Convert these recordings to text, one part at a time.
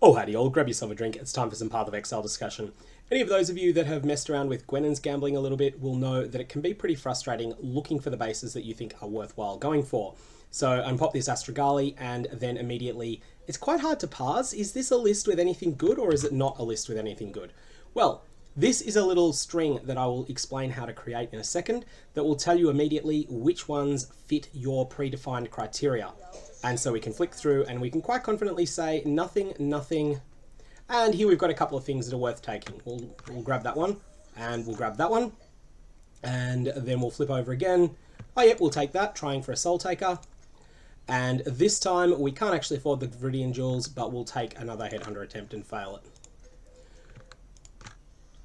Oh, howdy all, grab yourself a drink, it's time for some Path of Exile discussion. Any of those of you that have messed around with Gwennen's gambling a little bit will know that it can be pretty frustrating looking for the bases that you think are worthwhile going for. So unpop this Astragali and then immediately, it's quite hard to parse. Is this a list with anything good or is it not a list with anything good? Well, this is a little string that I will explain how to create in a second that will tell you immediately which ones fit your predefined criteria. And so we can flick through and we can quite confidently say nothing, nothing. And here we've got a couple of things that are worth taking. We'll grab that one and we'll grab that one. And then we'll flip over again. Oh, yep, we'll take that, trying for a Soul Taker. And this time we can't actually afford the Viridian Jewels, but we'll take another Headhunter attempt and fail it.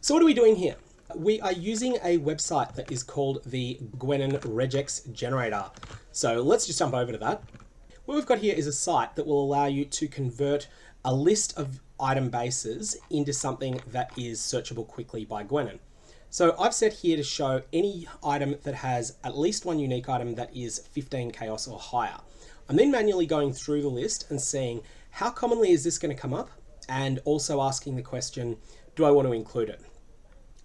So what are we doing here? We are using a website that is called the Gwennen Regex Generator. So let's just jump over to that. What we've got here is a site that will allow you to convert a list of item bases into something that is searchable quickly by Gwennen. So I've set here to show any item that has at least one unique item that is 15 chaos or higher. I'm then manually going through the list and seeing how commonly is this going to come up, and also asking the question, do I want to include it?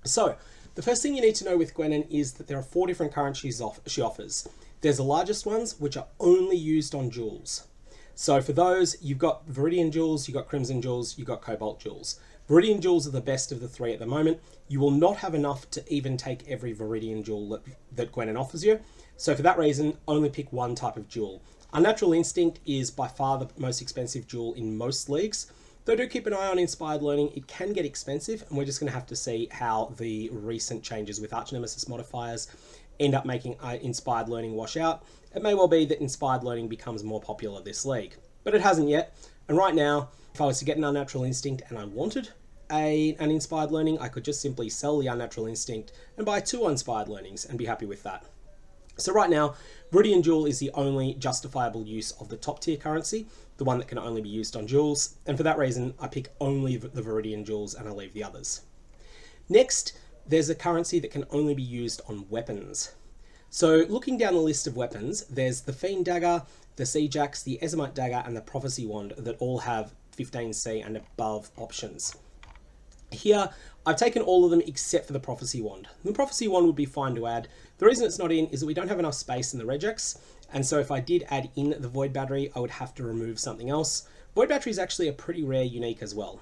So the first thing you need to know with Gwennen is that there are 4 different currencies she offers. There's the largest ones, which are only used on jewels. So for those, you've got Viridian Jewels, you've got Crimson Jewels, you've got Cobalt Jewels. Viridian Jewels are the best of the 3 at the moment. You will not have enough to even take every Viridian Jewel that Gwennen offers you. So for that reason, only pick one type of jewel. Unnatural Instinct is by far the most expensive jewel in most leagues. Though do keep an eye on Inspired Learning, it can get expensive, and we're just going to have to see how the recent changes with Arch-Nemesis modifiers end up making Inspired Learning wash out. It may well be that Inspired Learning becomes more popular this league, but it hasn't yet. And right now, if I was to get an Unnatural Instinct and I wanted an Inspired Learning, I could just simply sell the Unnatural Instinct and buy 2 Inspired Learnings and be happy with that. So right now, Viridian Jewel is the only justifiable use of the top tier currency, the one that can only be used on jewels, and for that reason, I pick only the Viridian Jewels and I leave the others. Next, there's a currency that can only be used on weapons. So looking down the list of weapons, there's the Fien Dagger, the Siege Axe, the Ezomite Dagger, and the Prophecy Wand that all have 15C and above options. Here, I've taken all of them except for the Prophecy Wand. The Prophecy Wand would be fine to add. The reason it's not in is that we don't have enough space in the regex, and so if I did add in the Void Battery, I would have to remove something else. Void Battery is actually a pretty rare unique as well.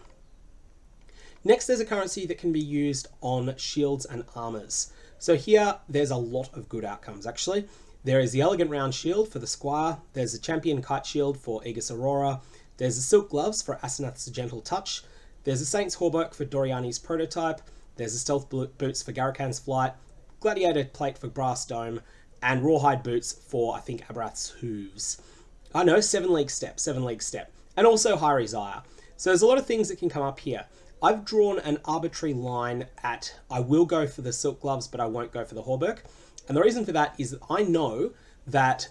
Next, there's a currency that can be used on shields and armors. So here, there's a lot of good outcomes actually. There is the Elegant Round Shield for the Squire, there's the Champion Kite Shield for Aegis Aurora, there's the Silk Gloves for Asenath's Gentle Touch, there's the Saint's Hauberk for Doriani's Prototype, there's the Stealth Boots for Garakan's Flight, Gladiator Plate for Brass Dome, and Rawhide Boots for, I think, Abrath's Hooves. I know, 7 League Step, and also Hyri Zyre. So there's a lot of things that can come up here. I've drawn an arbitrary line at, I will go for the Silk Gloves, but I won't go for the Hauberk. And the reason for that is that I know that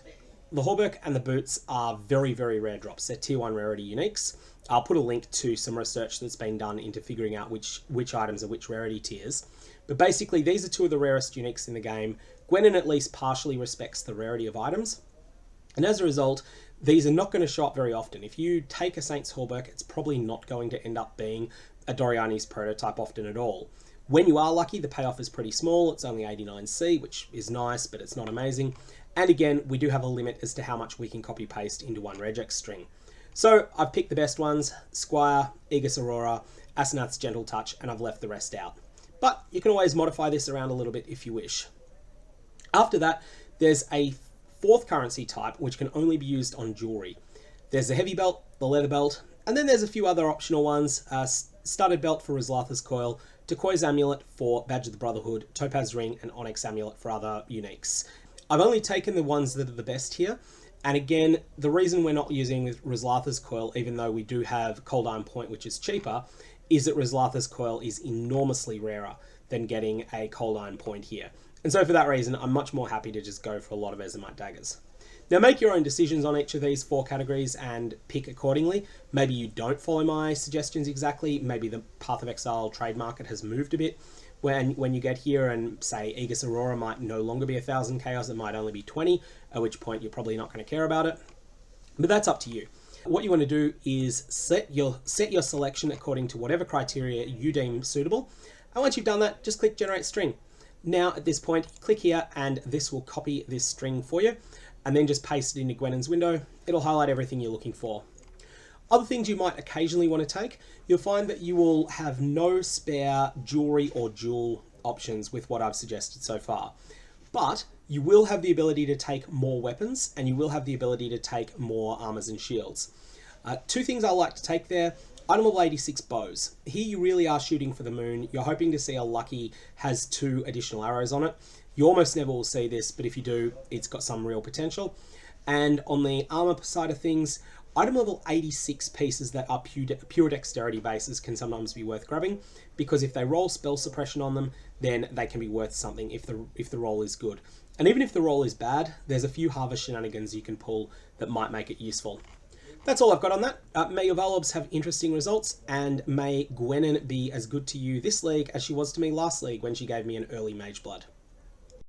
the Hauberk and the boots are very, very rare drops. They're tier 1 rarity uniques. I'll put a link to some research that's been done into figuring out which items are which rarity tiers. But basically, these are 2 of the rarest uniques in the game. Gwennen at least partially respects the rarity of items. And as a result, these are not going to show up very often. If you take a Saint's Hauberk, it's probably not going to end up being a Doriani's Prototype often at all. When you are lucky, the payoff is pretty small. It's only 89C, which is nice, but it's not amazing. And again, we do have a limit as to how much we can copy paste into one regex string. So I've picked the best ones: Squire, Aegis Aurora, Asenath's Gentle Touch, and I've left the rest out. But you can always modify this around a little bit if you wish. After that, there's a 4th currency type which can only be used on jewelry. There's the Heavy Belt, the Leather Belt, and then there's a few other optional ones. Studded Belt for Rizlatha's Coil, Turquoise Amulet for Badge of the Brotherhood, Topaz Ring, and Onyx Amulet for other uniques. I've only taken the ones that are the best here. And again, the reason we're not using Rizlatha's Coil, even though we do have Cold Iron Point, which is cheaper, is that Rizlatha's Coil is enormously rarer than getting a Cold Iron Point here. And so for that reason, I'm much more happy to just go for a lot of Ezomite Daggers. Now make your own decisions on each of these 4 categories and pick accordingly. Maybe you don't follow my suggestions exactly. Maybe the Path of Exile trade market has moved a bit. When you get here and say Aegis Aurora might no longer be 1,000 chaos, it might only be 20, at which point you're probably not going to care about it. But that's up to you. What you want to do is set your selection according to whatever criteria you deem suitable. And once you've done that, just click generate string. Now at this point, click here and this will copy this string for you and then just paste it into Gwennen's window. It'll highlight everything you're looking for. Other things you might occasionally want to take, you'll find that you will have no spare jewelry or jewel options with what I've suggested so far. But you will have the ability to take more weapons and you will have the ability to take more armors and shields. Two things I like to take there. Item level 86 bows. Here you really are shooting for the moon. You're hoping to see a lucky has 2 additional arrows on it. You almost never will see this, but if you do, it's got some real potential. And on the armor side of things, item level 86 pieces that are pure dexterity bases can sometimes be worth grabbing, because if they roll spell suppression on them, then they can be worth something if the roll is good. And even if the roll is bad, there's a few harvest shenanigans you can pull that might make it useful. That's all I've got on that. May your Val orbs have interesting results, and may Gwennen be as good to you this league as she was to me last league when she gave me an early Mageblood.